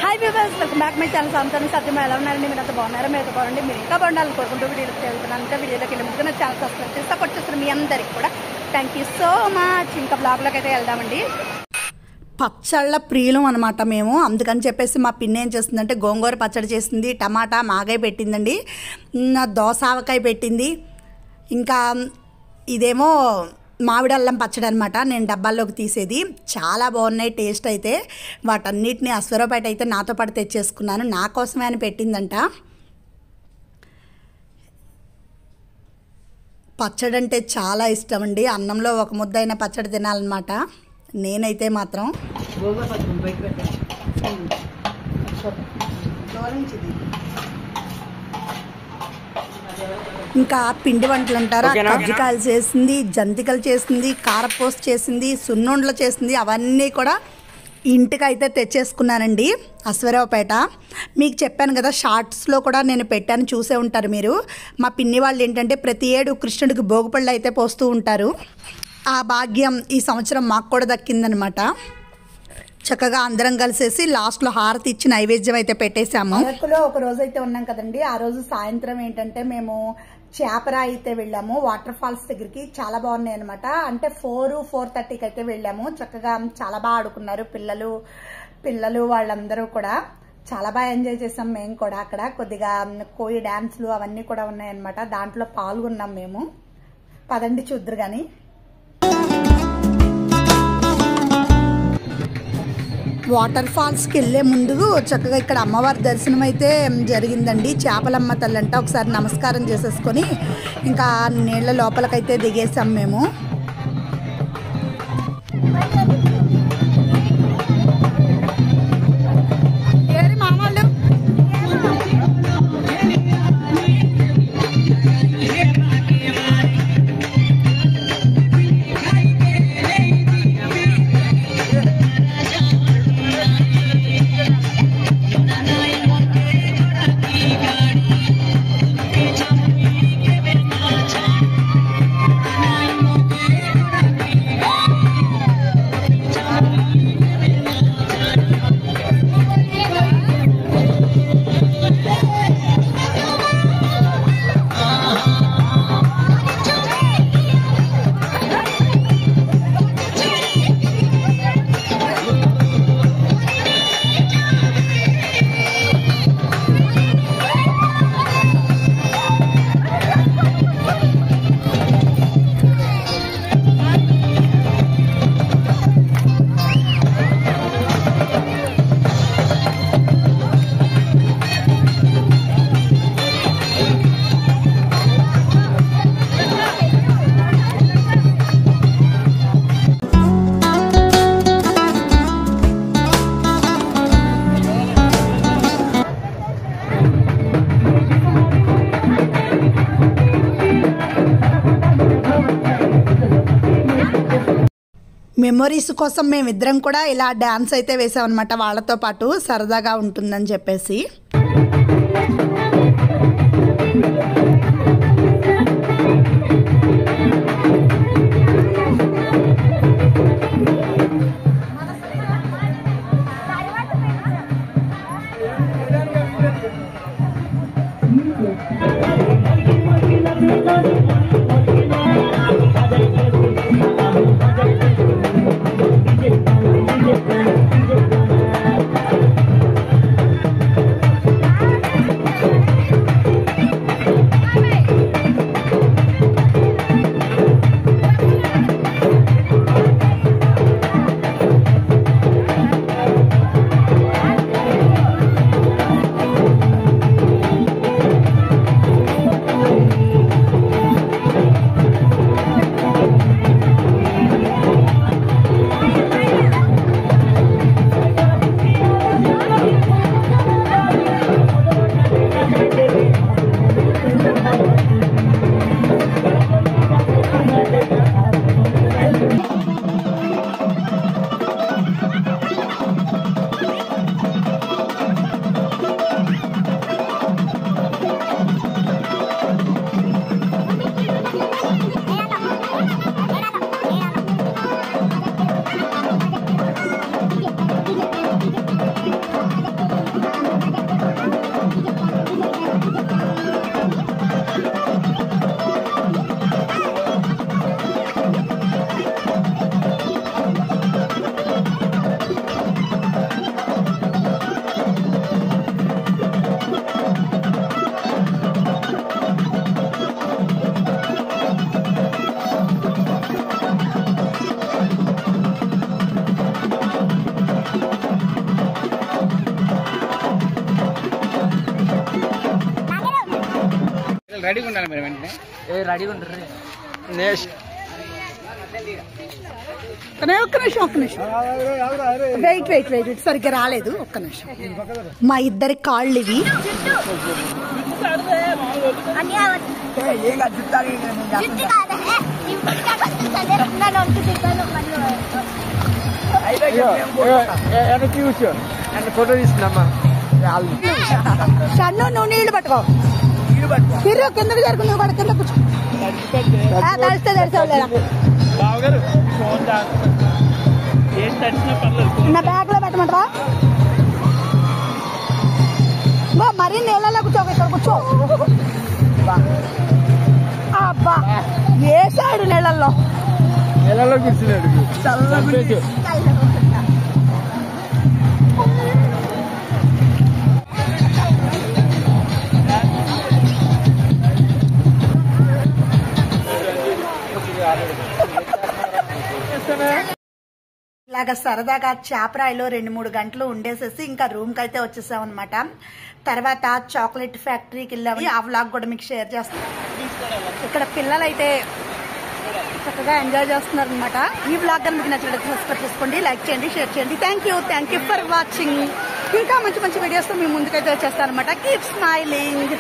Hi viewers, welcome back my channel. సంతానం సత్యం. ఎలా ఉన్నారండి? మీరు అంత బాగున్నారా? మీరు బాగుండి మీరు ఇంకా బాగుండాలని కోరుకుంటూ వీడియోకి వెళ్తున్నాను. ఇంకా వీడియోలోకి వెళ్ళే ముందు నా ఛానల్ సబ్స్క్రైబ్ చేసి సపోర్ట్ చేస్తున్న మీ అందరికీ కూడా థ్యాంక్ యూ సో మచ్. ఇంకా బ్లాగ్లోకి అయితే వెళ్దామండి. పచ్చళ్ళ ప్రియులం అనమాట మేము. అందుకని చెప్పేసి మా పిన్ని ఏం చేస్తుందంటే గోంగూర పచ్చడి చేసింది, టమాటా మాగాయ పెట్టిందండి, దోసావకాయ పెట్టింది, ఇంకా ఇదేమో మామిడి అల్లం పచ్చడి అనమాట. నేను డబ్బాల్లోకి తీసేది. చాలా బాగున్నాయి టేస్ట్ అయితే. వాటన్నిటిని అశ్వరావుపేట అయితే నాతో పాటు తెచ్చేసుకున్నాను. నా కోసమే అని పెట్టిందంట. పచ్చడి అంటే చాలా ఇష్టం అండి. అన్నంలో ఒక ముద్ద అయినా పచ్చడి తినాలన్నమాట. నేనైతే మాత్రం ఇంకా పిండి వంటలు అంటారా, కజ్జికాయలు చేసింది, జంతికలు చేసింది, కారపూస చేసింది, సున్నుండలు చేసింది. అవన్నీ కూడా ఇంటికైతే తెచ్చేసుకున్నానండి అశ్వరావుపేట. మీకు చెప్పాను కదా, షార్ట్స్లో కూడా నేను పెట్టాను, చూసే ఉంటారు మీరు. మా పిన్ని వాళ్ళు ఏంటంటే ప్రతి ఏడు కృష్ణుడికి భోగిపళ్ళు అయితే పోస్తూ ఉంటారు. ఆ భాగ్యం ఈ సంవత్సరం మాకు కూడా దక్కిందనమాట. చక్కగా అందరం కలిసేసి లాస్ట్లో హారతి ఇచ్చి నైవేద్యం అయితే పెట్టేశాము. అరకులో ఒక రోజు అయితే ఉన్నాం కదండి. ఆ రోజు సాయంత్రం ఏంటంటే మేము చేపరా అయితే వెళ్ళాము వాటర్ ఫాల్స్ దగ్గరికి. చాలా బాగున్నాయి అనమాట. అంటే 4:30కి అయితే వెళ్ళాము. చక్కగా చాలా బాగా ఆడుకున్నారు పిల్లలు వాళ్ళందరూ కూడా. చాలా బాగా ఎంజాయ్ చేసాం మేము కూడా. అక్కడ కొద్దిగా కోయి డాన్స్లు అవన్నీ కూడా ఉన్నాయన్నమాట. దాంట్లో పాల్గొన్నాం మేము. పదండి చూద్దరు కానీ. వాటర్ ఫాల్స్కి వెళ్ళే ముందు చక్కగా ఇక్కడ అమ్మవారి దర్శనం అయితే జరిగిందండి. చేపలమ్మ తల్లంట. ఒకసారి నమస్కారం చేసేసుకొని ఇంకా నీళ్ళ లోపలికైతే దిగేసాం మేము. మెమొరీస్ కోసం మేమిద్దరం కూడా ఇలా డ్యాన్స్ అయితే వేసామన్నమాట. వాళ్ళతో పాటు సరదాగా ఉంటుందని చెప్పేసి. రెడీగా ఉండాలి మీరు వెంటనే. రెడీగా ఉంటారు. నెక్స్ట్ ఒక్క నిమిషం వెయిట్ సరిగ్గా రాలేదు. ఒక్క నిమిషం. మా ఇద్దరి కాళ్ళు ఇవి. ఫోటో తీసుకున్నామా? షన్ను నువ్వు నీళ్లు పట్టుకో. తిరు కిందకి జరుగు. నువ్వు కూడా కింద కూర్చో. నా బ్యాగ్ లో పెట్టమంటారా? మరీ నీళ్ళలో కూర్చో. ఇక్కడ కూర్చో. అబ్బా వేసాడు నీళ్ళల్లో. కూర్చున్నాడు. ఇలాగా సరదాగా చాపరాయిలో 2-3 గంటలు ఉండేసేసి ఇంకా రూమ్ కి అయితే వచ్చేసాం అనమాట. తర్వాత చాక్లెట్ ఫ్యాక్టరీకి వెళ్ళాము. ఆ వ్లాగ్ కూడా మీకు షేర్ చేస్తాను. ఇక్కడ పిల్లలు అయితే చక్కగా ఎంజాయ్ చేస్తున్నారు అనమాట. ఈ వ్లాగ్ కనుక మీకు నచ్చినట్లయితే సబ్స్క్రైబ్ చేసుకోండి, లైక్ చేయండి, షేర్ చేయండి. Thank you for watching. ఇంకా మంచి వీడియోస్ తో మీ ముందుకైతే వచ్చేస్తాను అనమాట. Keep smiling.